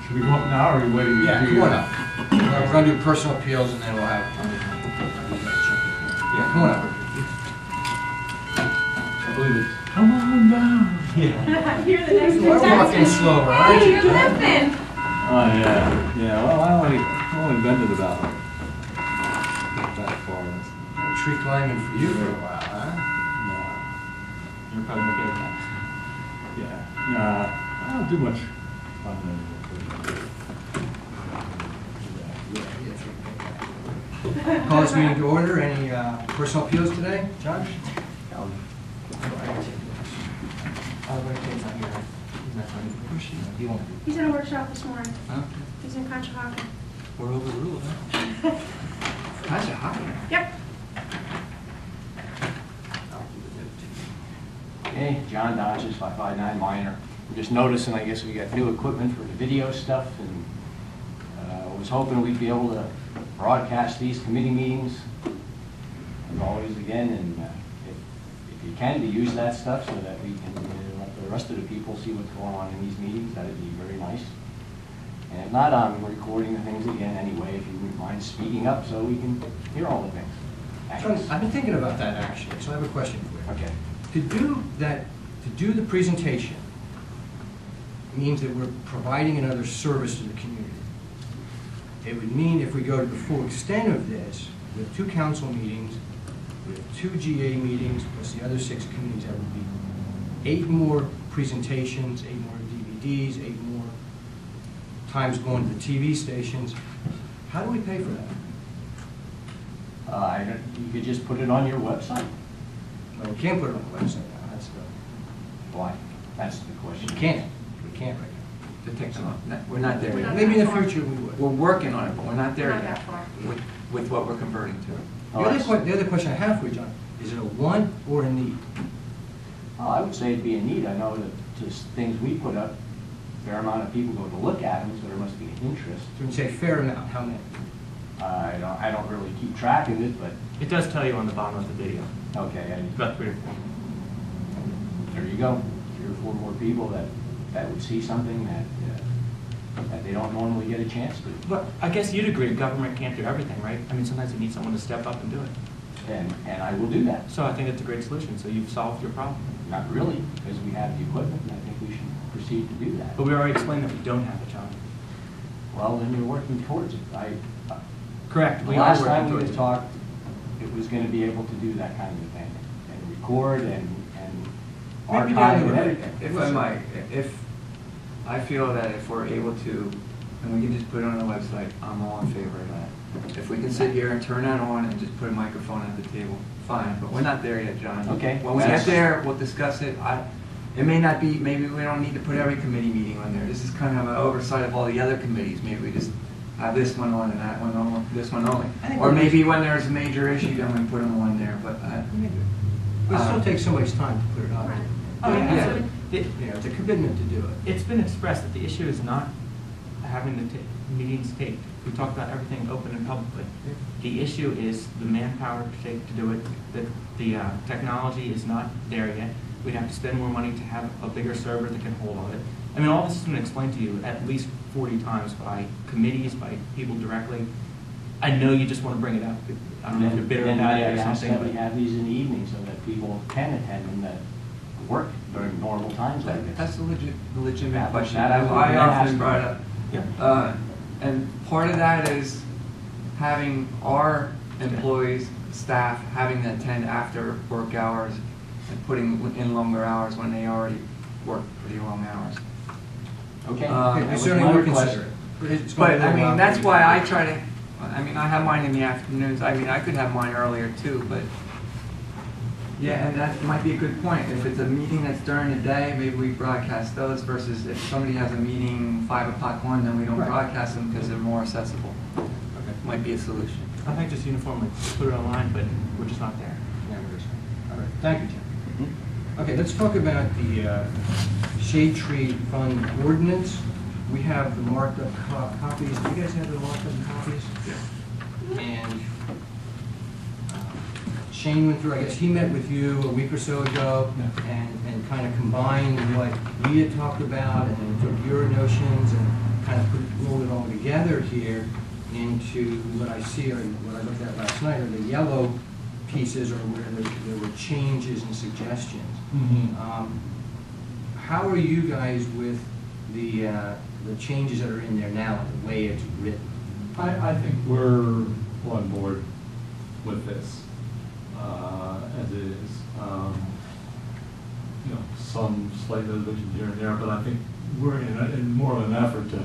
Should we go up now, or are you waiting? Yeah, come on up. We're going to do personal appeals, and then we'll have... Yeah, come on up. I believe it. Come on down. Yeah. You're the next We're walking slower, aren't Hey, you? you're limping. Oh, yeah. Yeah, well, I've only been to the valley. Not that far. Tree climbing for you for a while, huh? No. You're probably okay with that. Yeah. Nah, I don't do much climbing anymore. Call this meeting to order. Any personal appeals today? John? He's in a workshop this morning. Huh? He's in Conshohocken. We're overruled, huh? That's a hot one. Yep. Hey, John Dodges, 559 Minor. We're just noticing, I guess we got new equipment for the video stuff, and was hoping we'd be able to broadcast these committee meetings, as always again, and if you can, to use that stuff so that we can let the rest of the people see what's going on in these meetings. That'd be very nice. And if not, I'm recording the things again anyway, if you wouldn't mind speaking up so we can hear all the things. John, Thanks. I've been thinking about that actually, so I have a question for you. Okay. To do the presentation means that we're providing another service to the community. It would mean if we go to the full extent of this, with 2 council meetings, with 2 GA meetings, plus the other 6 committees, that would be 8 more presentations, 8 more DVDs, 8 more times going to the TV stations. How do we pay for that? You could just put it on your website. Well, we can't put it on the website now, that's the... Why? That's the question. We can't right now. The technology, we're not there yet. Maybe in the future we would. We're working on it, but we're not there Not yet that far. with what we're converting to. The other question I have for you, John, is it a want or a need? I would say it'd be a need. I know that just things we put up, a fair amount of people go to look at them, so there must be an interest. So when you say fair amount, how many? I don't really keep track of it, but It does tell you on the bottom of the video. okay, About 3 or 4. there you go. 3 or 4 more people that would see something that they don't normally get a chance to. But I guess you'd agree government can't do everything, right? I mean, sometimes you need someone to step up and do it. And I will do that. So I think it's a great solution. So you've solved your problem. Not really, because we have the equipment, and I think we should proceed to do that. But we already explained that we don't have it, John. Well, then you're working towards it. Correct. The We are last working time we towards had it. talked, it was going to be able to do that kind of thing, and record and Maybe down archive the and road. everything. If I might, if, I feel that if we're able to, and we can just put it on the website, I'm all in favor of that. If we can sit here and turn that on and just put a microphone at the table, fine, but we're not there yet, John. Okay. When we get there, we'll discuss it. It may not be, maybe we don't need to put every committee meeting on there. This is kind of an oversight of all the other committees. Maybe we just have this one on and that one on, this one only. Or maybe when there's a major issue, then we put them on there, but But it still takes somebody's time to put it on. Right. Oh, yeah. Yeah. So it, You know, it's a commitment to do it. it's been expressed that the issue is not having the meetings taped. We talked about everything open and publicly. The issue is the manpower to do it. The technology is not there yet. We'd have to spend more money to have a bigger server that can hold all of it. I mean, all this has been explained to you at least 40 times by committees, by people directly. I know you just want to bring it up. I don't know if you're bitter Then about I it or ask something. that we But have these in the evening so that people can attend and that work during normal times like this. that's a legitimate That- question. that I would I ask. often brought up. yeah. And part of that is having our employees, staff, having to attend after work hours and putting in longer hours when they already work pretty long hours. Okay. Okay, We That was certainly my will request. consider it. It's gonna But be a I little mean, while that's before why we I try to, I mean, I have mine in the afternoons. I mean, I could have mine earlier too, but yeah, and that might be a good point. If it's a meeting that's during the day, maybe we broadcast those versus if somebody has a meeting 5 o'clock one, then we don't Right. broadcast them because they're more accessible. Okay. Might be a solution. I think just uniformly put it online, but we're just not there. Yeah, we're just- all right. Thank you, Tim. Mhm. Okay, let's talk about the Shade Tree Fund ordinance. We have the marked up copies. Do you guys have the marked up copies? Yeah. And Shane went through, I guess he met with you a week or so ago and kind of combined what we had talked about and then took your notions and kind of rolled it all together here into what I see, or what I looked at last night, are the yellow pieces, or where there were changes and suggestions. How are you guys with the changes that are in there now, the way it's written? I think we're on board with this as it is. You know, some slight revisions here and there, but I think we're in more of an effort to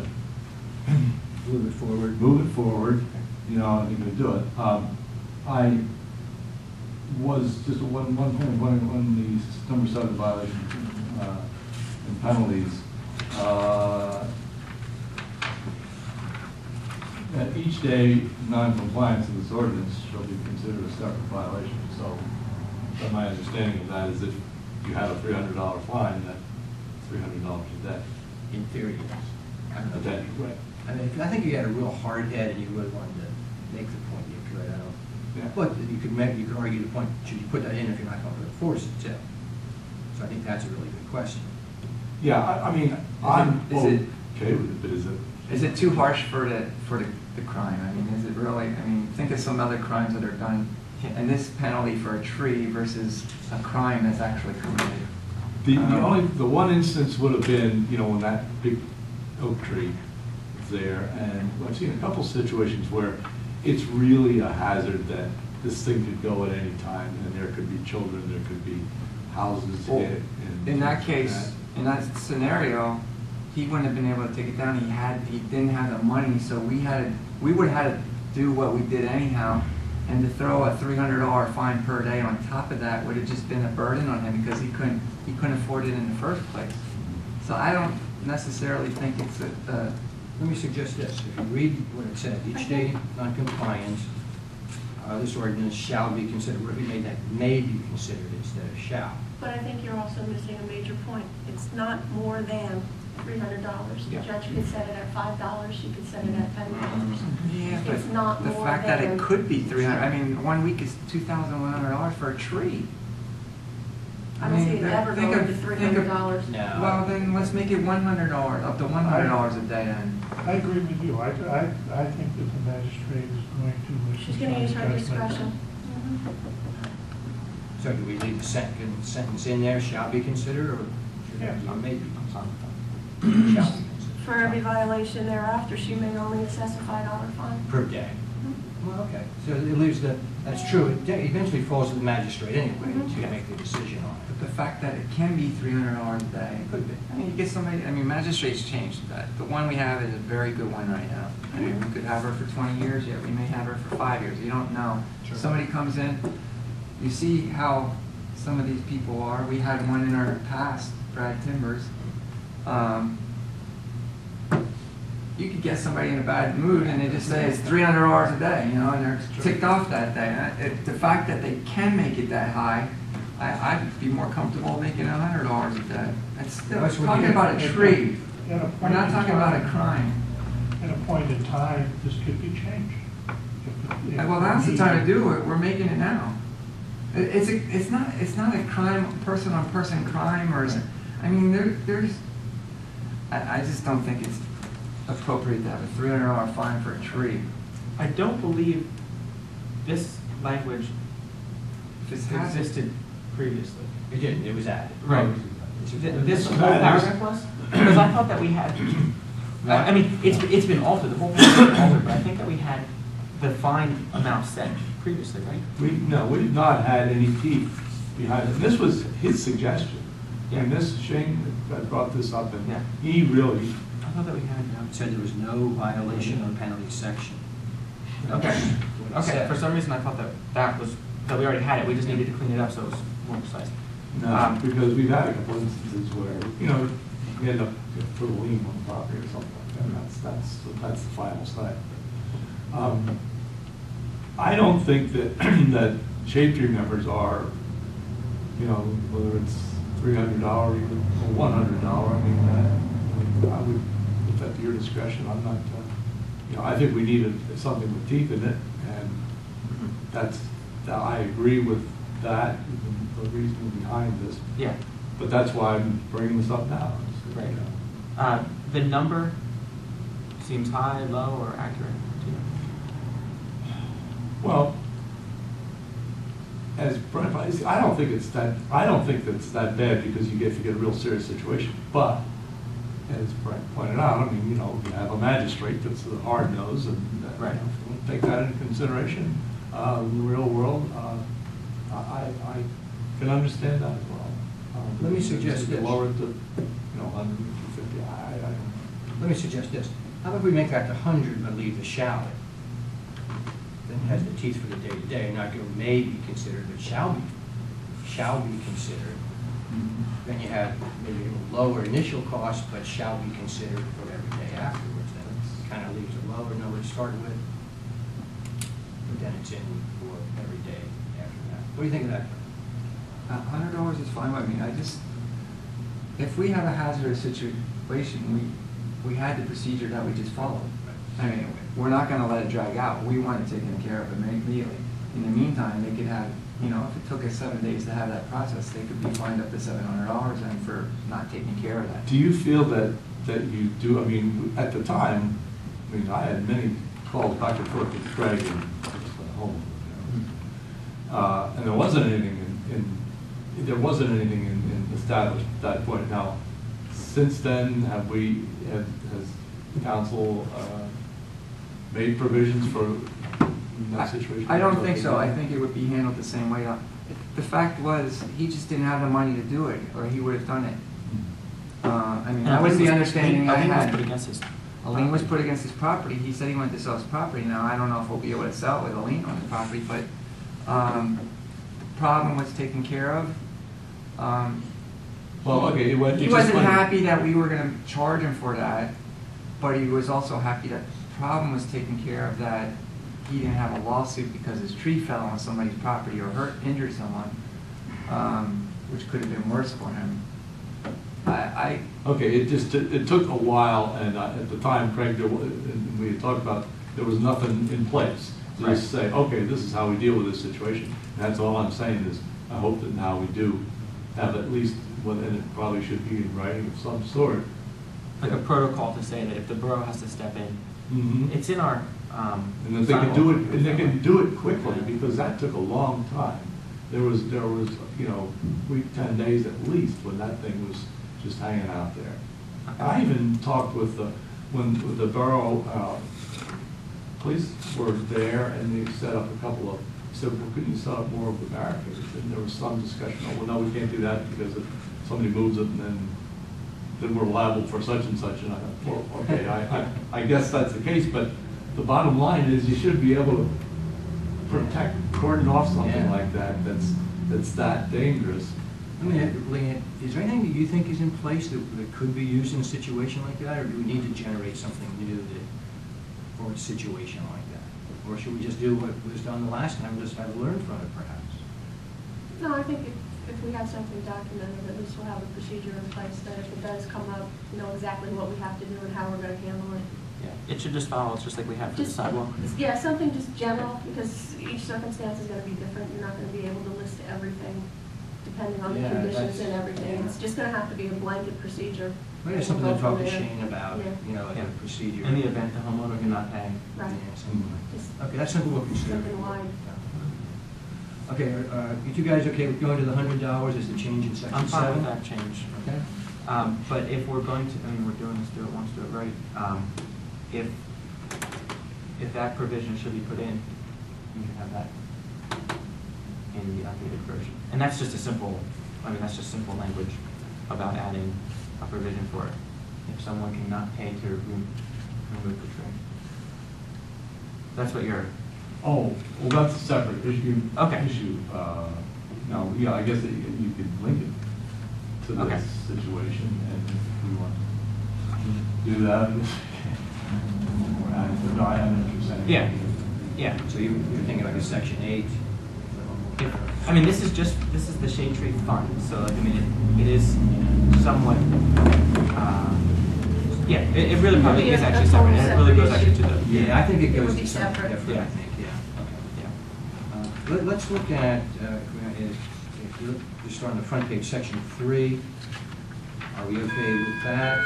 Move it forward. move it forward. You know, I think we do it. I was just one thing when the number 7 violation and penalties. That each day non-compliance with this ordinance shall be considered a separate violation. So, but my understanding of that is if you have a $300 fine, that's $300 a day. In theory, yes. A day, right? I mean, I think you had a real hard head and you really wanted to make the point you could. I don't. Yeah. But you could argue the point, should you put that in if you're not going to enforce it too? So I think that's a really good question. Yeah, I mean, I'm is it- okay with it, but is it? Is it too harsh for the crime? I mean, is it really, I mean, think of some other crimes that are done, and this penalty for a tree versus a crime that's actually committed. The one instance would have been, you know, when that big oak tree was there, and I've seen a couple situations where it's really a hazard that this thing could go at any time, and there could be children, there could be houses Well, hit. And in that things like case, in that scenario, he wouldn't have been able to take it down. He didn't have the money, so we would have had to do what we did anyhow. And to throw a $300 fine per day on top of that would have just been a burden on him because he couldn't afford it in the first place. So I don't necessarily think it's a Let me suggest this. If you read what it said, each day non-compliance, this ordinance shall be considered. What if we made that may be considered instead of shall? But I think you're also missing a major point. It's not more than $300. Yeah. The judge could set it at $5, she could set it at $10. Yeah, It's not but the more fact that it than- could be 300, I mean, 1 week is $2,100 for a tree. I don't see it mean, ever think going of- to think of- $300. No. Well, then let's make it $100, up to $100 a day then. I agree with you. I think that the magistrate is going to. She's going to use her discretion. So do we leave the sentence in there, shall be considered, or should it be Yeah. may be considered? Shall be For every violation thereafter, she may only assess a $5 fine. per day. Well, okay, so it leaves that's true, it eventually falls to the magistrate anyway to make the decision on it. But the fact that it can be $300 a day. It could be. I mean, you get somebody, I mean, magistrates changed that. The one we have is a very good one right now. I mean, we could have her for 20 years, yet we may have her for 5 years. You don't know. Sure. Somebody comes in, you see how some of these people are. We had one in our past, Brad Timbers. You could get somebody in a bad mood and they just say it's $300 a day, you know, and they're ticked off that day. The fact that they can make it that high, I'd be more comfortable making $100 a day. That's That's what talking you- about a tree. At a We're point not in talking about a time- crime. At a point in time, this could be changed. Well, now's the time to do it. We're making it now. It's not a crime, person-on-person crime, or is it? I mean, there's. I just don't think it's appropriate to have a $300 fine for a tree. I don't believe this language If it's hazard- existed previously. It didn't, it was added. Right. This whole paragraph was? Because I thought that we had, I mean, it's been altered, the whole paragraph has been altered, but I think that we had the fine amount set previously, right? We've not had any teeth behind it. This was his suggestion. And Shane had brought this up, and Yeah. he really, I thought that we had, It said there was no violation of penalty section. okay, What it okay, said. for some reason I thought that we already had it, we just needed to clean it up so it was more precise. because we've had a couple instances where, you know, we end up put a lien on the property or something like that. And that's the final say. I don't think that, that shade tree members are, you know, whether it's $300 or even $100, I mean, I would, if that's your discretion, I'm not, you know, I think we need something with teeth in it, and that's I agree with that, the reasoning behind this, Yeah, but that's why I'm bringing this up now. right. You know. The number seems high, low, or accurate to you? Well, as Brent, I don't think that's that bad because if you get a real serious situation. But as Brent pointed out, I mean, you know, you have a magistrate that's a hard nose, and Right. you know, take that into consideration. In the real world, I can understand that as well. Let me suggest if you this. lower it to, 150. I don't. Let me suggest this. How about we make that 100 but leave the shall? Then it has the teeth for the day-to-day, not go may be considered, but shall be considered. Then you have maybe a lower initial cost, but shall be considered for every day afterwards. That kind of leaves a lower number to start with, but then it's in for every day after that. What do you think of that? $100 is fine by me. If we have a hazardous situation, we had the procedure that we just followed. I mean, we're not gonna let it drag out. We want it taken care of immediately. In the meantime, they could have, if it took us 7 days to have that process, they could be fined up to $700 and for not taking care of that. Do you feel that you do, I mean, at the time, I mean, I had many calls back and forth with Greg and I just went home. And there wasn't anything in established at that point. Now, since then, has council made provisions for that situation? I don't think so. I think it would be handled the same way. The fact was, he just didn't have the money to do it, or he would have done it. I mean, that was the understanding I had. A lien was put against his property. He said he wanted to sell his property. Now, I don't know if we'll be able to sell it with a lien on the property, but the problem was taken care of. Well, okay, He wasn't happy that we were gonna charge him for that, but he was also happy that the problem was taken care of, that he didn't have a lawsuit because his tree fell on somebody's property or injured someone, which could have been worse for him. Okay, it took a while, and at the time, Craig, and we had talked about, there was nothing in place to just say, okay, this is how we deal with this situation. And that's all I'm saying is, I hope that now we do have at least, and it probably should be in writing of some sort. Like a protocol to say that if the borough has to step in, Mhm. it's in our. And that they can do it, and they can do it quickly, because that took a long time. There was, 10 days at least when that thing was just hanging out there. I even talked with when the borough police were there, and they set up a couple of, said, well, couldn't you set up more of the barricades? And there was some discussion, oh, well, no, we can't do that because if somebody moves it, and then we're liable for such and such. And I thought, well, okay, I guess that's the case, but the bottom line is you should be able to cordon off something like that that's that dangerous. I mean, Leanne, is there anything that you think is in place that could be used in a situation like that, or do we need to generate something new for a situation like that? Or should we just do what was done the last time, just have learned from it, perhaps? No, I think if we have something documented, at least we'll have a procedure in place that if it does come up, know exactly what we have to do and how we're going to handle it. Yeah, it should just follow, it's just like we have for the Just, sidewalk. yeah, something just general, because each circumstance is going to be different. You're not going to be able to list everything depending on the Yeah, conditions that's- and everything. yeah. It's just going to have to be a blanket procedure. Maybe it's something to We'll go talk from to there. Shane about, Yeah. like Yeah. a procedure. In the event the homeowner cannot pay. Right. Yeah, something like Just that. Okay, that's something we'll consider. something wide. Okay, you two guys okay with going to the $100 as the change in section 7? I'm fine with that change. Okay. But if we're going to, I mean, we're doing this, do it once, do it right. If that provision should be put in, you can have that in the updated version. And that's just that's just simple language about adding a provision for it. If someone cannot pay to remove the tree. That's what you're, Oh, well, that's a separate issue. Okay. No, yeah, I guess that you could link it to Okay. this situation, and if we want to do that. No, I have an interest in. yeah. So you're thinking like a section 8? I mean, this is the shade tree fund, so like, I mean, it is somewhat, it really probably is Yeah, actually that's separate, almost and it really goes separate actually to the. Yeah, I think it It goes would to be something separate. different, I Yeah. think, yeah. Okay. Yeah. Let's look at, if you look, just on the front page, section 3. Are we okay with that?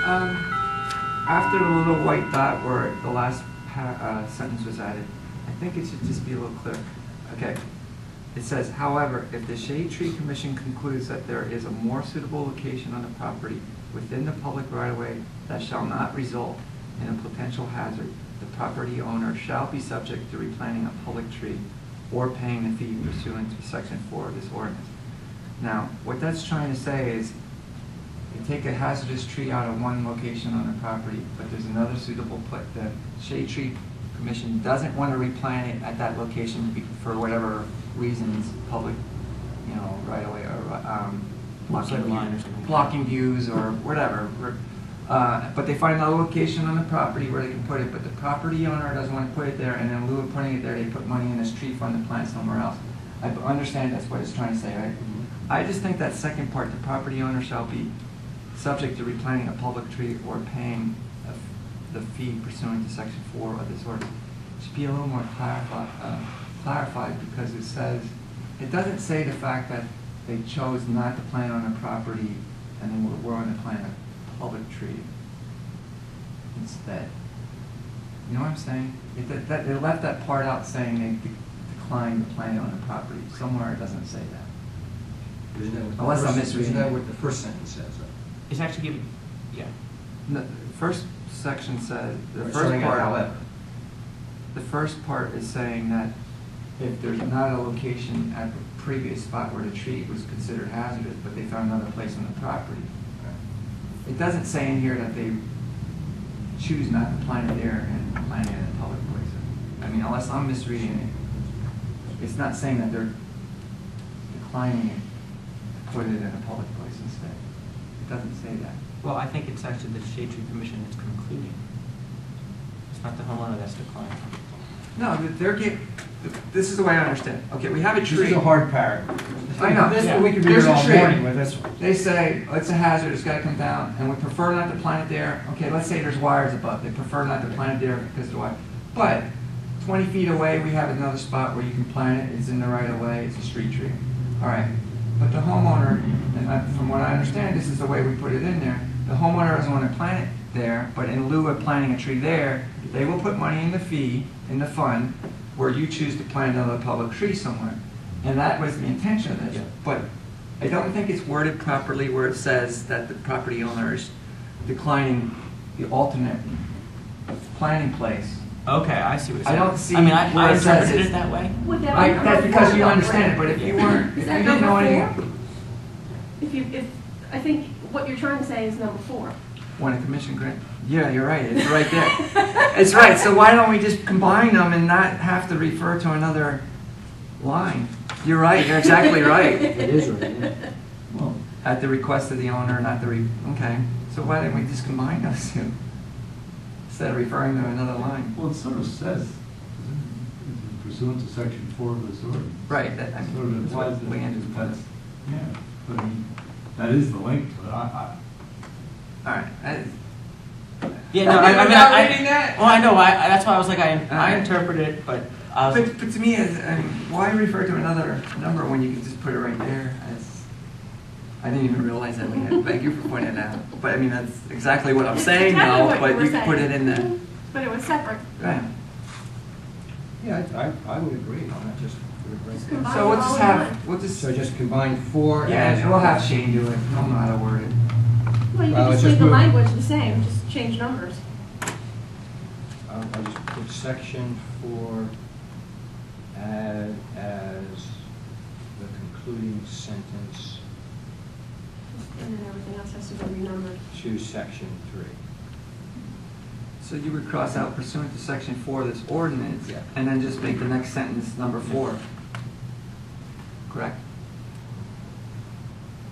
After the little white dot where the last sentence was added, I think it should just be a little clearer. Okay. It says, however, if the Shade Tree Commission concludes that there is a more suitable location on the property within the public right-of-way that shall not result in a potential hazard, the property owner shall be subject to replanting a public tree or paying the fee pursuant to section 4 of this ordinance. Now, what that's trying to say is, you take a hazardous tree out of one location on the property, but there's another suitable place. The Shade Tree Commission doesn't want to replant it at that location for whatever reasons, public, right away, or blocking views or whatever. But they find another location on the property where they can put it, but the property owner doesn't want to put it there, and in lieu of putting it there, they put money in this tree fund to plant somewhere else. I understand that's what it's trying to say, right? I just think that second part, the property owner shall be subject to replanting a public tree or paying the fee pursuant to section 4 of this ordinance, should be a little more clarified, because it says, it doesn't say the fact that they chose not to plant on a property and then we're going to plant a public tree instead. You know what I'm saying? They left that part out saying they declined to plant it on a property. Somewhere it doesn't say that. Isn't that what the Unless I'm first- misreading Isn't that it. what the first sentence says? It's actually giving, yeah. The first section says, the Or first something part, however. the first part is saying that if there's not a location at the previous spot where the tree was considered hazardous, but they found another place on the property, it doesn't say in here that they choose not to plant it there and plant it in a public place. I mean, unless I'm misreading it, it's not saying that they're declining it to put it in a public place instead. It doesn't say that. Well, I think it's actually the Shade Tree Commission that's concluding. It's not the homeowner that's declining. No, this is the way I understand it. Okay, we have a tree. This is a hard paragraph. I know. This Yeah. we could There's read a all tree. morning with this one. They say, it's a hazard, it's gotta come down, and we prefer not to plant it there. Okay, let's say there's wires above, they prefer not to plant it there because of the wire. But 20 feet away, we have another spot where you can plant it, it's in the right of way, it's a street tree. All right, but the homeowner, and from what I understand, this is the way we put it in there, the homeowner doesn't want to plant it there, but in lieu of planting a tree there, they will put money in the fee, in the fund, where you choose to plant another public tree somewhere. And that was the intention of this. But I don't think it's worded properly where it says that the property owner is declining the alternate planting place. Okay, I see what you're I saying. don't see I mean, I where it says interpreted it's- it that way. Would that be That's because you number understand it, four? but if you weren't, if Is you that didn't know number anything. If I think what you're trying to say is number 4. Want a commission grant? Yeah, you're right, it's right there. It's right, so why don't we just combine them and not have to refer to another line? You're right, you're exactly right. It is right, yeah. Well, at the request of the owner, not okay. So why didn't we just combine those two? Instead of referring to another line. Well, it sort of says, pursuant to section 4 of this ordinance. Right, that, I Sort of mean, that's implies what that Leanne just put. that's- Yeah, but I mean, that is the link, but All right. Yeah, no, I You're mean, not reading that? Well, I know, that's why I was like, I Okay. interpreted it, but I was, But to me, I mean, why refer to another number when you can just put it right there? I didn't even realize that, Leanne. Thank you for pointing it out. But I mean, that's exactly what I'm It's saying exactly now, what you but were you can put it saying. in the, But it was separate. right. Yeah, I would agree on that, just put it right there. Combine So we'll it all just in have, one. we'll just, So just combine 4 yeah, as. we'll have Shane do it. I don't know how to word it. Well, you Well, can it's just leave just the move- language the same, just change numbers. I'll just put section 4 as the concluding sentence And then everything else has to be renumbered. to section 3. So you would cross out pursuant to section 4 of this ordinance, Yeah. and then just make the next sentence number 4. Correct?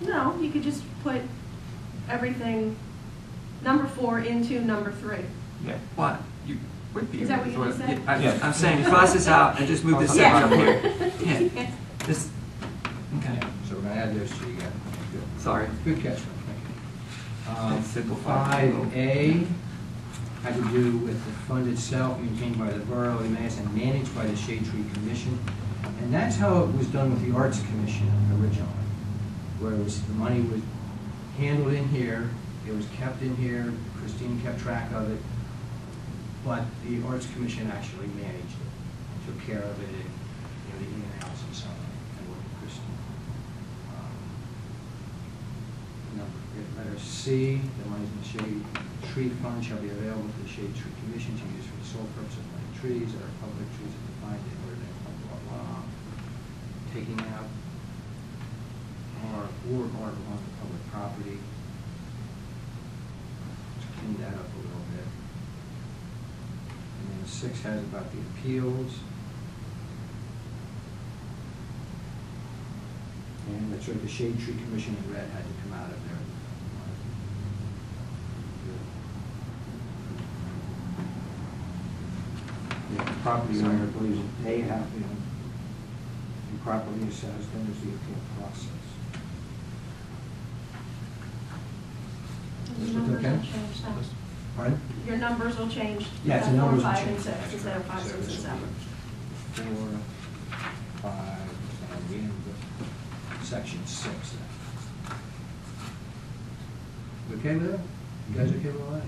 No, you could just put everything, number 4 into number 3. Yeah. What? You would be. Is that what you just said? Yeah. I'm saying cross this out and just move this Yeah. section up here. Yeah. This, okay. Yeah, so we're gonna add those two together. Good. Sorry. Good catch, Frank. Thank you. Let's simplify it. 5A had to do with the fund itself maintained by the Borough of Emmaus and managed by the Shade Tree Commission. And that's how it was done with the Arts Commission originally, where it was, the money was handled in here, it was kept in here, Christine kept track of it, but the Arts Commission actually managed it, took care of it, and, you know, the in and outs and so on, and worked with Christine. Letter C, the money in the Shade Tree Fund shall be available to the Shade Tree Commission to use for the sole purpose of planting trees that are public trees that defined in order to blah, blah, blah. Taking out or belong to public property. Let's clean that up a little bit. And then 6 has about the appeals. And that's right, the Shade Tree Commission in red had to come out of there. Yeah, the property owner believes that they have been improperly assessed, then there's the appeal process. Your Is it numbers okay? will change now. Pardon? Your numbers will change. Yeah, the 4, numbers will 5, and change. 6 instead of 5, 6, and 7. 4, 5, and we in the section 6 then. You okay with that? You guys okay with all that?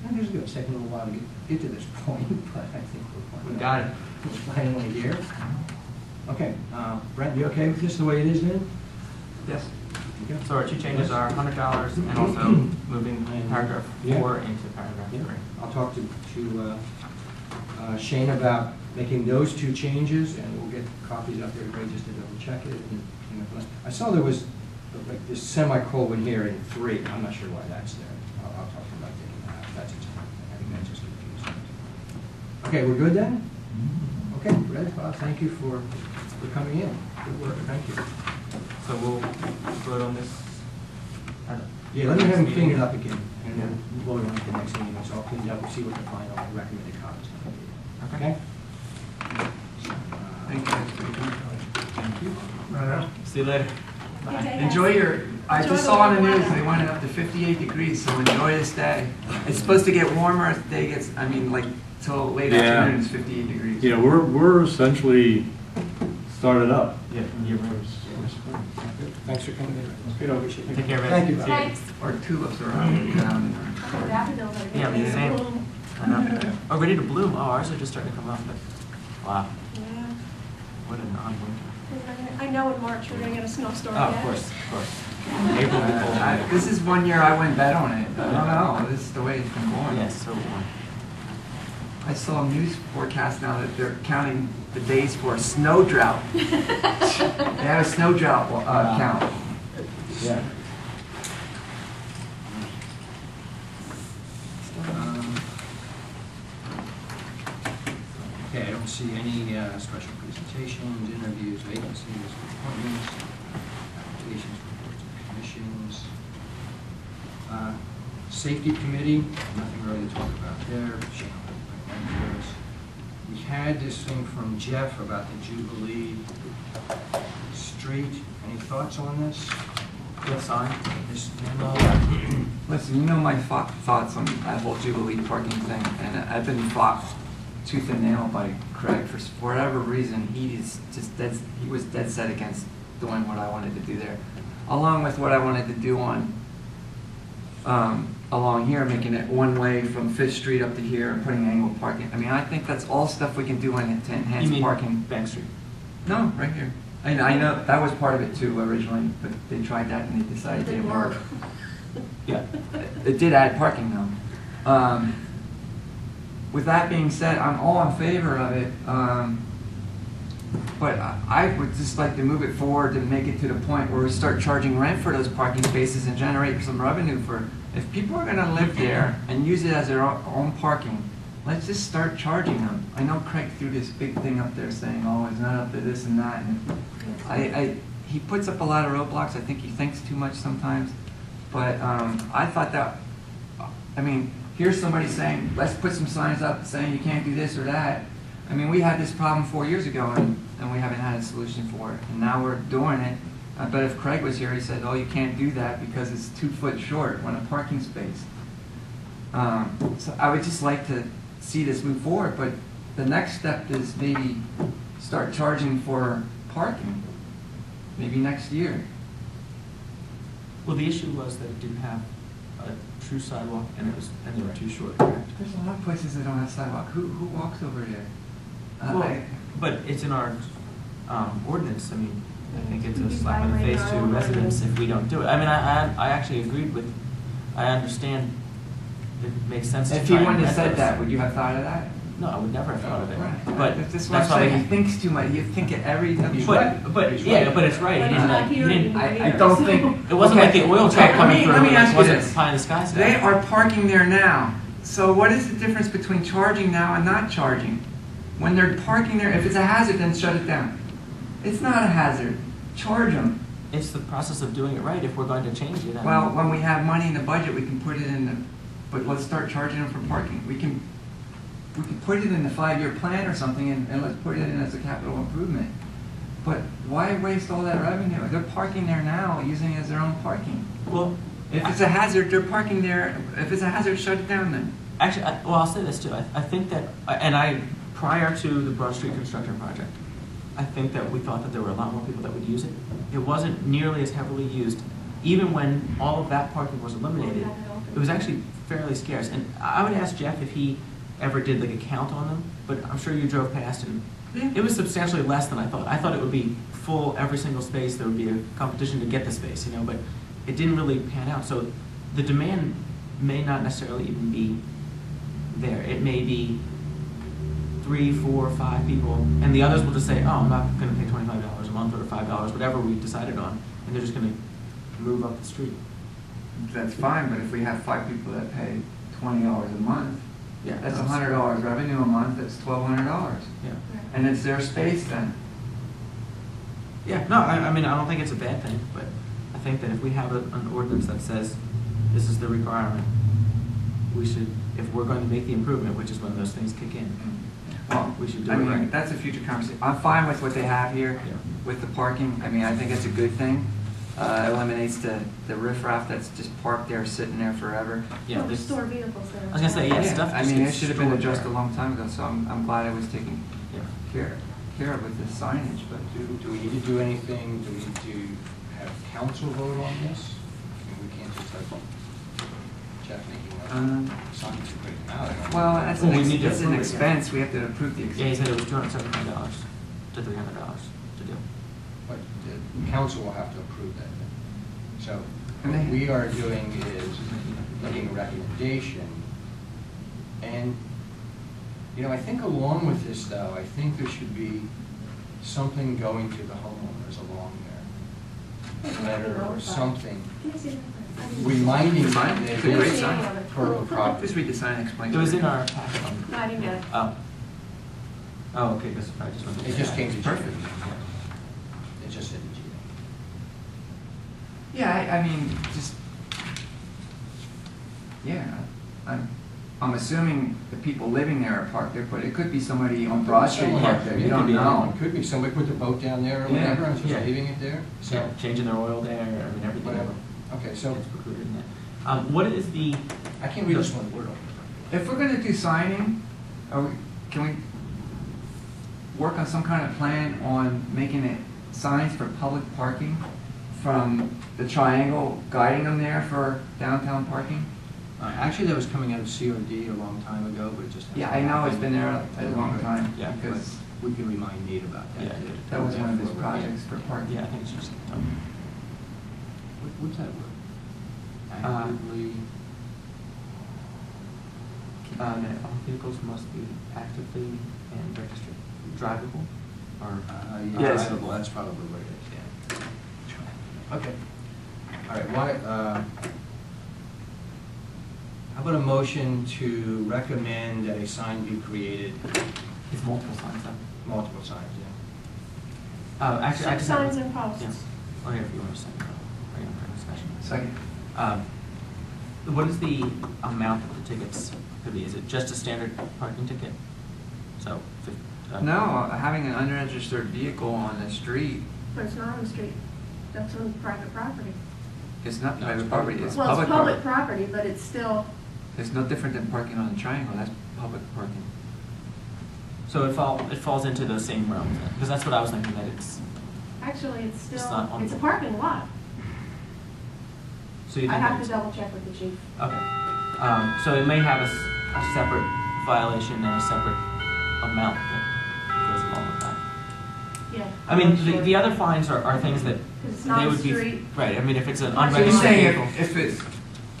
And it's going to take a little while to get to this point, but I think we're fine. We got it. We're finally here. Okay, Brent, you okay with this the way it is then? Yes. You good? So our two changes are $100 and also moving paragraph 4 into paragraph 3. I'll talk to Shane about making those 2 changes, and we'll get copies out there, everybody, just to double check it. And, you know, I saw there was like this semicolon here in 3. I'm not sure why that's there. I'll talk to him about taking that out. That's just, I think that's just confusing. Okay, we're good then? Okay, Red, Bob, thank you for coming in. Good work, thank you. So we'll vote on this. Yeah, let me have him clean it up again, and then we'll vote on it the next meeting. It's all cleaned up, we'll see what the final recommended copy is going to be. Okay. Thank you. Thank you. See you later. Good day, guys. Enjoy your, I Enjoy just the saw on the warm news, weather. they went up to 58 degrees, so enjoy this day. It's supposed to get warmer, the day gets, I mean, like, till late Yeah. afternoon, it's 58 degrees. Yeah, we're essentially started up. Yeah, you're right. Thanks for coming in. Take care, Red. Thank you. See Thanks. Or tulips are out down there. Daffodils are Yeah, getting the same. bloom. I know. Oh, ready to bloom. Oh, ours are just starting to come up. But wow, Yeah. what a non-winter. I know in March we're gonna get a snowstorm Oh, again. of course, of course. April will be cold. This is one year I wouldn't bet on it. I don't know, this is the way it's been going. Yes, so warm. I saw a news forecast now that they're counting the days for a snow drought. They had a snow drought count. Yeah. Okay, I don't see any special presentations, interviews, vacancies, appointments, applications, reports, and commissions. Safety committee, nothing really to talk about there. Shane will put that for us. We had this thing from Jeff about the Jubilee Street. Any thoughts on this? Good sign. This Listen, you know my thoughts on that whole Jubilee parking thing, and I've been fought tooth and nail by Craig for whatever reason. He was dead set against doing what I wanted to do there, along with what I wanted to do on along here, making it one way from 5th Street up to here and putting angled parking. I mean, I think that's all stuff we can do to enhance You mean parking. Bank Street? No, right here. I know that was part of it too originally, but they tried that and they decided it didn't work. Yeah. It did add parking though. With that being said, I'm all in favor of it, but I would just like to move it forward and make it to the point where we start charging rent for those parking spaces and generate some revenue for, if people are gonna live there and use it as their own parking, let's just start charging them. I know Craig threw this big thing up there saying, oh, it's not up to this and that, and he puts up a lot of roadblocks. I think he thinks too much sometimes, but I thought that, I mean, here's somebody saying, let's put some signs up saying you can't do this or that. I mean, we had this problem 4 years ago, and we haven't had a solution for it, and now we're doing it. I bet if Craig was here, he said, oh, you can't do that because it's 2 foot short on a parking space. So I would just like to see this move forward, but the next step is maybe start charging for parking, maybe next year. Well, the issue was that it didn't have a true sidewalk and they were too short, correct? There's a lot of places that don't have sidewalk. Who walks over there? Well, but it's in our ordinance. I mean, I think it's a slap in the face to residents if we don't do it. I mean, I actually agreed with, I understand it makes sense to If try he and wouldn't have rent said those. that, would you have thought of that? No, I would never have thought of it. Right. But That's that's what I'm why saying. He we. thinks too much. You think of every. But yeah, but it's right. But He it's didn't, not he here didn't, anymore. I don't think. it wasn't like the oil truck coming through. Let me It ask you wasn't this. pie in the sky stuff. They are parking there now. So what is the difference between charging now and not charging? When they're parking there, if it's a hazard, then shut it down. It's not a hazard. Charge them. It's the process of doing it right if we're going to change it. I Well, mean, when we have money in the budget, we can put it in the, but let's start charging them for parking. We can put it in the 5-year plan or something and let's put it in as a capital improvement. But why waste all that revenue? They're parking there now, using it as their own parking. well, If it's a hazard, they're parking there. If it's a hazard, shut it down then. actually, well, I'll say this too. I think that, prior to the Broad Street construction project, I think that we thought that there were a lot more people that would use it. It wasn't nearly as heavily used, even when all of that parking was eliminated. It was actually fairly scarce. And I would ask Jeff if he ever did like a count on them, but I'm sure you drove past and it was substantially less than I thought. I thought it would be full every single space. There would be a competition to get the space, but it didn't really pan out. So the demand may not necessarily even be there. It may be 3, 4, 5 people, and the others will just say, "Oh, I'm not going to pay $25 a month or $5, whatever we decided on," and they're just going to move up the street. That's fine, but if we have 5 people that pay $20 a month, Yeah, that's $100 revenue a month. That's $1,200, Yeah. and it's their space then. Yeah, no, I mean, I don't think it's a bad thing, but I think that if we have an ordinance that says this is the requirement, we should, if we're going to make the improvement, which is when those things kick in, Well, we should do I it mean, right. that's a future conversation. I'm fine with what they have here, Yeah. with the parking. I mean, I think it's a good thing. It eliminates the riffraff that's just parked there, sitting there forever. Yeah, Well, this, store vehicles there. I was gonna say, yeah, stuff I just mean, it gets should have been stored addressed there. a long time ago, so I'm glad it was taken yeah. care of with this signage, but Do we need to do anything? Do we need to have council vote on this? I mean, we can't just have Jeff making signs and putting them out. I don't know. well, that's Well, we need to it's an approve it, yeah. expense. We have to approve the Yeah, he expense. said it was $275 to $300 to do. But the council will have to approve that. So And what they- we are doing is making a recommendation. And, I think along with this though, I think there should be something going to the homeowners along there. A letter or something Can you see that? reminding them Sign? that It's a great it's sign. borough property. Just read the sign and explain. It was in our packet on. No, I didn't get it. Oh. Oh, okay, because I just wanted to. It just came to Perfect. It just said the Yeah, I mean, just, yeah, I'm assuming the people living there are parked there, but it could be somebody on Broad Street parked there, you don't know. It could be somebody put their boat down there or Yeah. whatever, and just Yeah. leaving it there, So, so, changing their oil there, I mean, everything. whatever. Okay, so, It's included in that. What is the, I can't read this one word over. If we're gonna do signing, can we work on some kind of plan on making it signs for public parking from the triangle, guiding them there for downtown parking? Actually, that was coming out of COD a long time ago, but it just. hasn't Yeah, I know, it's been there happened. a long time, Yeah, because We can remind Nate about that. Yeah. too. that was one of his projects for parking. yeah, I think it's just, What's that word? Actively. All vehicles must be actively and registered, drivable, or? Yes. Drivable, that's probably what it is, yeah. Okay. All right, why, How about a motion to recommend that a sign be created, It's multiple signs, though. multiple signs, Actually, I just have. Signs and posts. Yeah. Oh, yeah, if you want to second, bring up for discussion. Second. What is the amount that the tickets could be? Is it just a standard parking ticket? So, No, having an unregistered vehicle on the street But it's not on the street. That's on private property. is not No, it's private public property, it's Well, public it's public property. property, but it's still, It's no different than parking on the triangle, that's public parking. So it falls into those same realms, because that's what I was thinking, that it's, Actually, it's It's still, not on- it's a parking lot. so you I think have that to it's. double check with the chief. Okay. So it may have a separate violation and a separate amount that goes along with that. Yeah. I mean, I'm not the sure. other fines are things that 'Cause it's they not a would be. street. Right, I mean, if it's an So you're So you're unregistered saying vehicle. if it's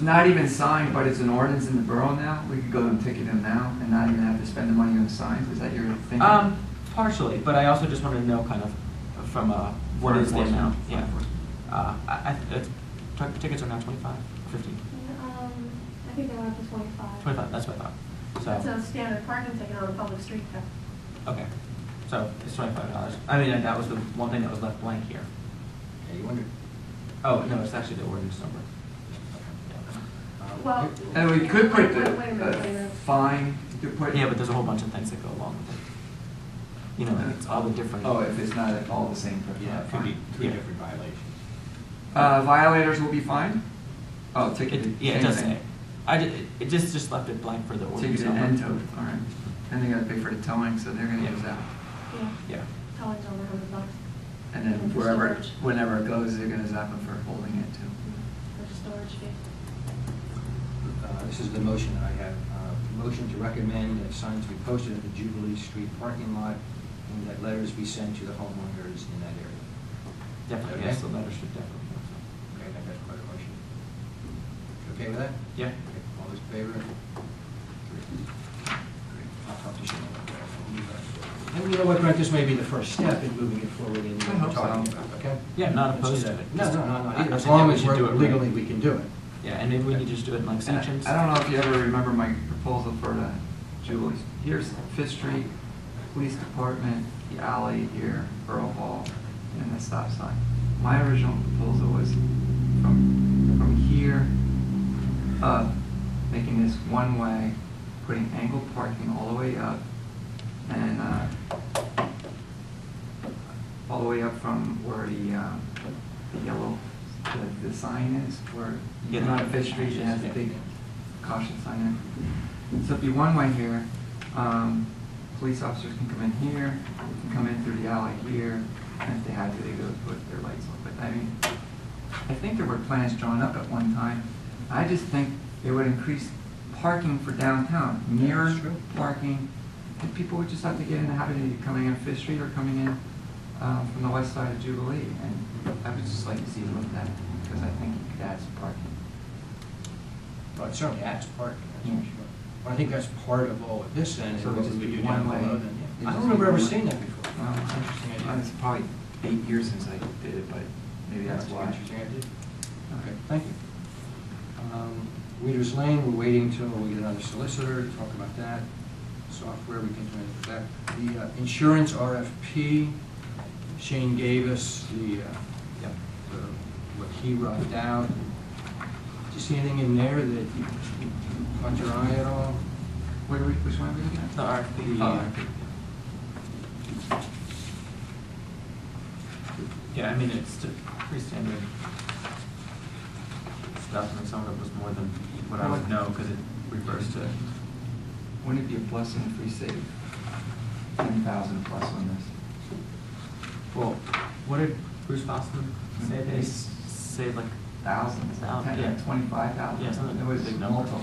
not even signed, but it's an ordinance in the borough now, we could go and ticket them now and not even have to spend the money on the signs? Is that your thinking? Partially, but I also just wanted to know kind of from, what For is the enforcement. amount? For Yeah. enforcement. Tickets are now 25, 15? I think they went up to 25. 25, that's what I thought. That's So, a standard parking ticket on a public street though. okay, so it's $25. I mean, that was the one thing that was left blank here. Yeah, you wonder. Oh, no, it's actually the ordinance number. Well. And we could put wait a minute, wait a the minute. fine, you could put. Yeah, but there's a whole bunch of things that go along with it. You know, it's all the different. Oh, if it's not at all the same. Yeah, it could be fine. three Yeah. different violations. Violators will be fined? Oh, ticketed. Yeah, it same does thing. say. It just left it blank for the ordinance Ticketed and number. towed, all right. And they gotta pay for the towing, so they're gonna Yeah. use that. Yeah, Yeah. towing's over $100 And then And for wherever, storage. whenever it goes, they're gonna zap them for holding it too. for the storage fee. This is the motion that I have. Motion to recommend that signs be posted at the Jubilee Street parking lot and that letters be sent to the homeowners in that area. Definitely, Okay. yes, the letter should definitely. go, Okay, that's quite a motion. You okay with that? so. Yeah. Okay, all those in favor? Great. I'll talk to you about that. And you know what, Brent, this may be the first step in moving it forward in what I we're hope so. talking about, okay? Yeah, not Let's do opposed to that. it. No, not I either, as think long we as should do it right. legally we can do it. Yeah, and maybe we need to just do it in like sections. I don't know if you ever remember my proposal for the Julie's. Here's Fifth Street, Police Department, the alley here, Borough Hall, and the stop sign. My original proposal was from here up, making this one way, putting angled parking all the way up, and all the way up from where the yellow, the sign is, where you get on Fifth Street, it has a big caution sign there. So it'd be one way here, police officers can come in here, can come in through the alley here, and if they had to, they would put their lights on. But I mean, I think there were plans drawn up at one time. I just think it would increase parking for downtown, mirror That's true. parking, and people would just have to get in the habit of coming in Fifth Street or coming in from the west side of Jubilee. And I would just like to see it looked at, because I think it could add some parking. Well, it certainly adds parking, that's Yeah. for sure. But I think that's part of all of this then, So and it what just we would be do down one way. below then. It I just don't remember be ever one seeing way. that before. Well, That's an interesting idea. It's probably 8 years since I did it, but maybe that's an why. interesting idea. Okay, thank you. Weeders Lane, we're waiting till we get another solicitor to talk about that. Software, we can do that. The insurance RFP, Shane gave us what he roughed out. Did you see anything in there that caught your eye at all? Which one are we looking at? The RFP. Oh, RFP. Yeah, I mean, it's pretty standard stuff, and some of it was more than what I would know, because it refers to. Wouldn't it be a blessing if we saved 10,000 plus on this? Well, what did Bruce Boston say? They saved like. Thousands, Thousand, yeah. 25,000. Yeah, something It was big number. multiple.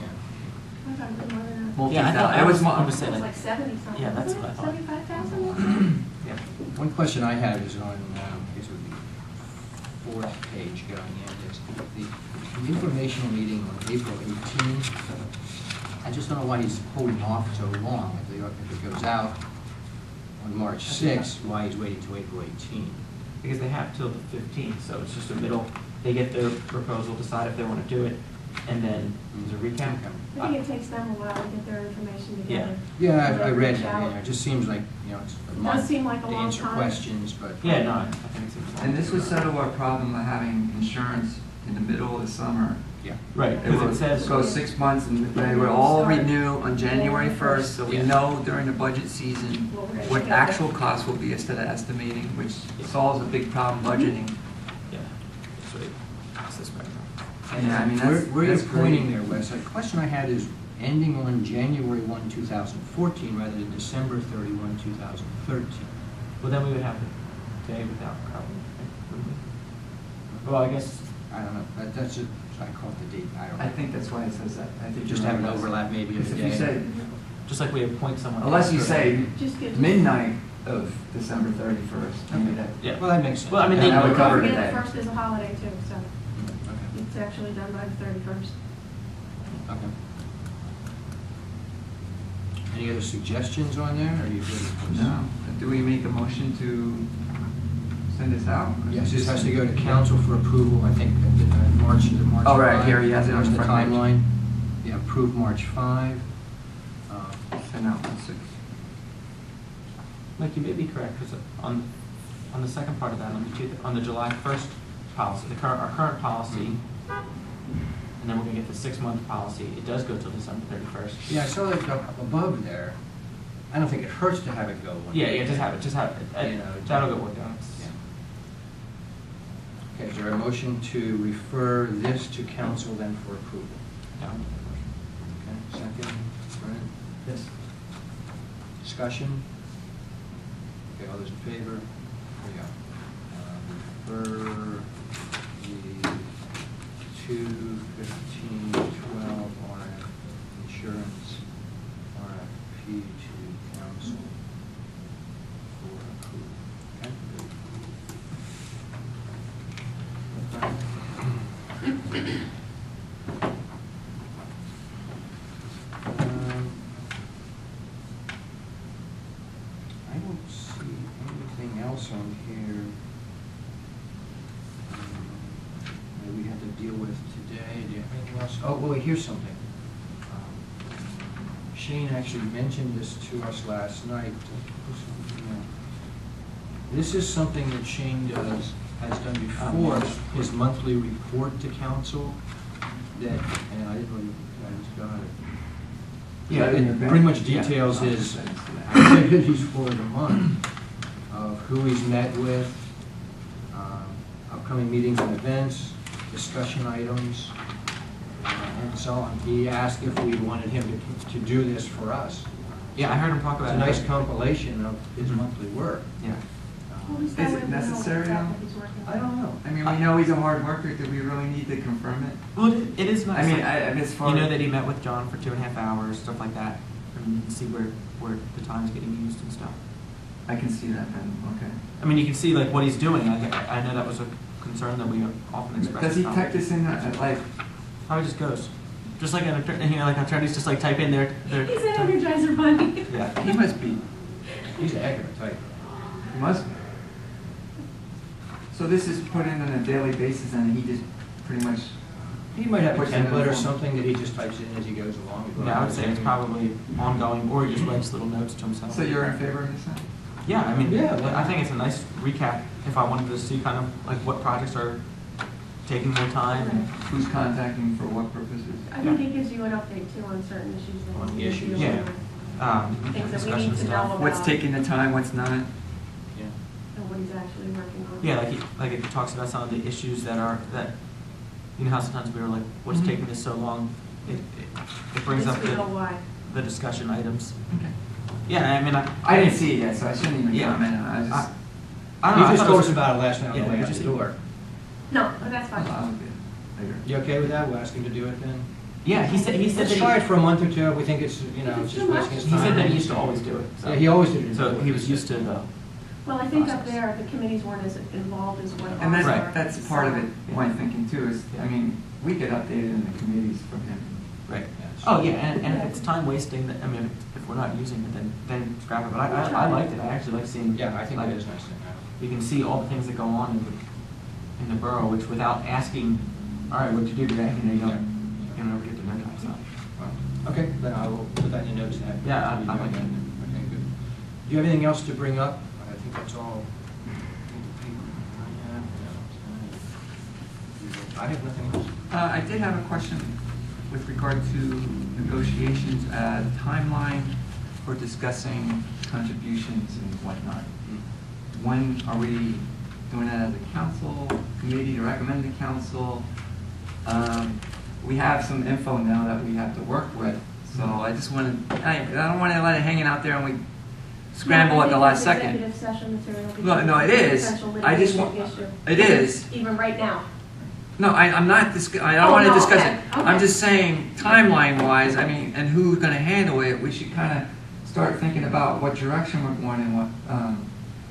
I thought it was more than that. Multi- Yeah, I thought, I It was, was mo- I was It saying was like. like 70 something. Yeah, that's what I thought. 75,000? Yeah. One question I have is on, I guess it would be fourth page going in, is the informational meeting on April 18th. I just don't know why he's holding off so long. If it goes out on March 6th, why he's waiting till April 18th? Because they have till the 15th, so it's just a middle, they get their proposal, decide if they want to do it, and then there's a recount. I think it takes them a while to get their information together. Yeah, I read Reach that, out. it just seems like, it's a Does month seem like a to long answer time. questions, but. Yeah, no, I think it's important. And this would settle our problem of having insurance in the middle of the summer. Yeah. Right, It because would it says. go 6 months, and they would all renew on January 1st, so we Yeah. know during the budget season what actual costs will be instead of estimating, which solves a big problem budgeting. Yeah, so it passes right now. Yeah, I mean, Where that's. are you that's great. pointing there, Wes? The question I had is, ending on January 1, 2014, rather than December 31, 2013. Well, then we would have the day without carbon, wouldn't we? Well, I guess, I don't know, that's just, I caught the date, I don't know. I think that's why it says that. I think Just you're have an right. overlap maybe of Because a if you day. say, just like we appoint someone. unless you extra. say Just gives us- midnight of December 31st, maybe that. Yeah. Well, that makes sense. Well, I mean, And they- that would cover Don't the forget day. the first is a holiday too, so Okay. it's actually done by the 31st. Okay. Any other suggestions on there, or are you good? No. Do we make a motion to send this out? Or Yes, is this it has to just- go to council for approval, I think, March, is it March 5? Oh, right, here he has it on There's the the front page. timeline. Yeah, approve March 5. Send out on 6. Mike, you may be correct, because on the second part of that, on the July 1st policy, our current policy, and then we're gonna get the 6-month policy, it does go till December 31st. Yeah, I saw that up above there. I don't think it hurts to have it go. one Yeah, day. just have it. You know, That'll get worked out. Yeah. Okay, is there a motion to refer this to council then for approval? Yeah. Okay, second, Brent, Yes. discussion? Okay, all those in favor? There we go. Refer the 2/15/12 RF insurance RFP to council for approval. Okay, good. I don't see anything else on here that we have to deal with today. Do you have anything else? Oh, wait, here's something. Shane actually mentioned this to us last night. This is something that Shane has done before, his monthly report to council, that, and I didn't really, I just got it. Yeah, it pretty much details his activities for the month, of who he's met with, upcoming meetings and events, discussion items, and so on. He asked if we wanted him to do this for us. Yeah, I heard him talk It's about a it. nice compilation of his monthly work. Yeah. Well, we Is still it wouldn't know necessary, exactly though? he's working I don't know. I mean, we know he's a hard worker. Do we really need to confirm it? Well, it is nice. I mean, like, as far you know that he met with John for 2.5 hours, stuff like that, and you can see where the time's getting used and stuff. I can see that then. Okay. I mean, you can see like what he's doing. I know that was a concern that we often express. Does he in type this in like? How it just goes. Just like like attorneys just like type in their. He's an Energizer bunny. Yeah. He must be. He's a heck of a type. He must be. So this is put in on a daily basis, and he just pretty much. He might have a Puts it in template or form. something that he just types in as he goes along. Yeah, I would say it's probably ongoing, or he just writes little notes to himself. So you're in favor of this then? Yeah, I mean, Yeah, well- I think it's a nice recap if I wanted to see kind of like what projects are taking more time. And, Who's contacting for what purposes? I think it gives you an update too on certain issues that On we're issues. dealing Yeah. with, Things that we discussion need to stuff. know What's taking the time? What's not? Yeah. and what he's actually working on. Yeah, like it talks about some of the issues that you know how sometimes we were like, what's Mhm. taking this so long? It brings up At least we know the why. discussion items. Okay. Yeah, I mean, I didn't see it yet, so I shouldn't even Yeah. comment on it. I just. I don't know, He I just thought told it us was- about it last night on Yeah, the way did out you the see- door. No, but that's fine. I'll do it later. You okay with that? We'll ask him to do it then? Yeah, he said Let's that try it for a month or two. We think it's, you know, If it's it's just too much. wasting his he time. said that he used to always do it. So. Yeah, he always did it. So he was used to the. Well, I think up Process. there, the committees weren't as involved as what ours are. And Right. that's part of it, my thinking too, is, I mean, we get updated in the committees from him. Right. Yeah. Oh, yeah, and if it's time wasting, I mean, if we're not using it, then scrap it. But I liked it. I actually like seeing. Yeah, I think like, it is nice to have. You can see all the things that go on in the borough, which without asking, all right, what'd you do today? You know, you don't ever get to know that. So. Okay, then I will put that in the notes. That Yeah, I like that. Okay, good. Do you have anything else to bring up? I think that's all. I have nothing else. I did have a question with regard to negotiations, timeline for discussing contributions and whatnot. When are we doing that as a council committee to recommend to council? We have some info now that we have to work with, So I just wanted, I don't want to let it hanging out there and we scramble at the last second. Executive session material. No, it is. Potential I just want, litigation issue. it is. Even right now. No, I'm not, I don't Oh, want to no, discuss okay, it. okay. I'm just saying, timeline-wise, I mean, and who's going to handle it, we should kind of start thinking about what direction we're going and what,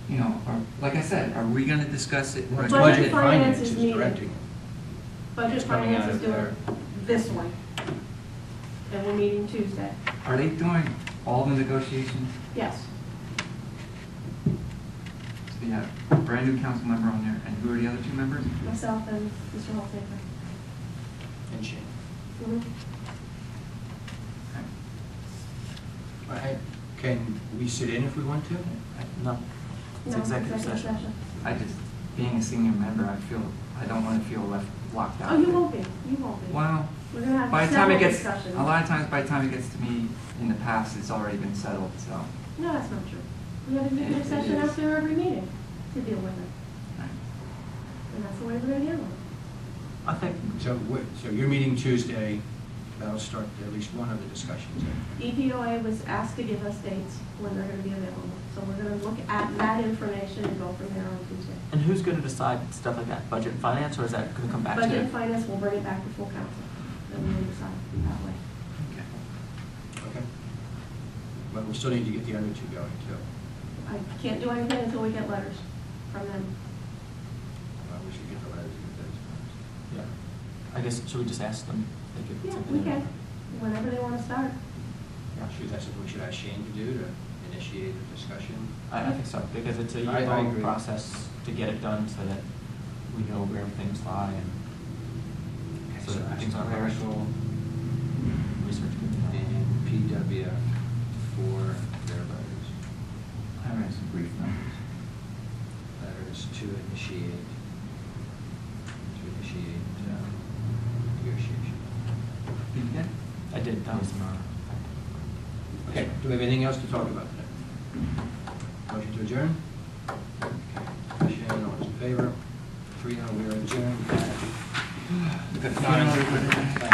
you know, or, like I said, are we going to discuss it? Well, it's Budget budget finance finance is is meeting. directing. Budget It's coming finance out is of doing there. it this way. And we're meeting Tuesday. Are they doing all the negotiations? Yes. So you have a brand-new council member on there, and who are the other two members? Myself and Mr. Holtaker. And Shane. Mhm. Can we sit in if we want to? No. It's No, executive session. I just, being a senior member, I don't want to feel locked out. Oh, you won't be, you won't be. Well, We're gonna have by the time several it gets, discussions. a lot of times by the time it gets to me in the past, it's already been settled, so. No, that's not true. We have executive It session is. after every meeting to deal with it. Right. And that's the way we're gonna handle it. I think, So you're meeting Tuesday, that'll start at least one of the discussions. EPOA was asked to give us dates when they're gonna be available. So we're gonna look at that information and go from there on Tuesday. and who's going to decide stuff like that? Budget and finance, or is that going to come back to? Budget and finance will bring it back to full council, and we will decide that way. Okay. Okay. But we still need to get the other two going too. I can't do anything until we get letters from them. We should get the letters and those first. Yeah. I guess, should we just ask them? They could Yeah, take we it in. can, whenever they wanna start. That's what we should ask Shane to do, to initiate the discussion. I think so, because it's a I year-long agree. process to get it done so that we know where things lie and so that things aren't rushed. Commercial Research can be done. and PWF for their letters. I read some brief numbers. Letters to initiate negotiation. Did you get it? I did, that was an honor. Okay, do we have anything else to talk about today? Motion to adjourn? Okay. Shane, all those in favor? 3-0, we are adjourned at Got a funeral.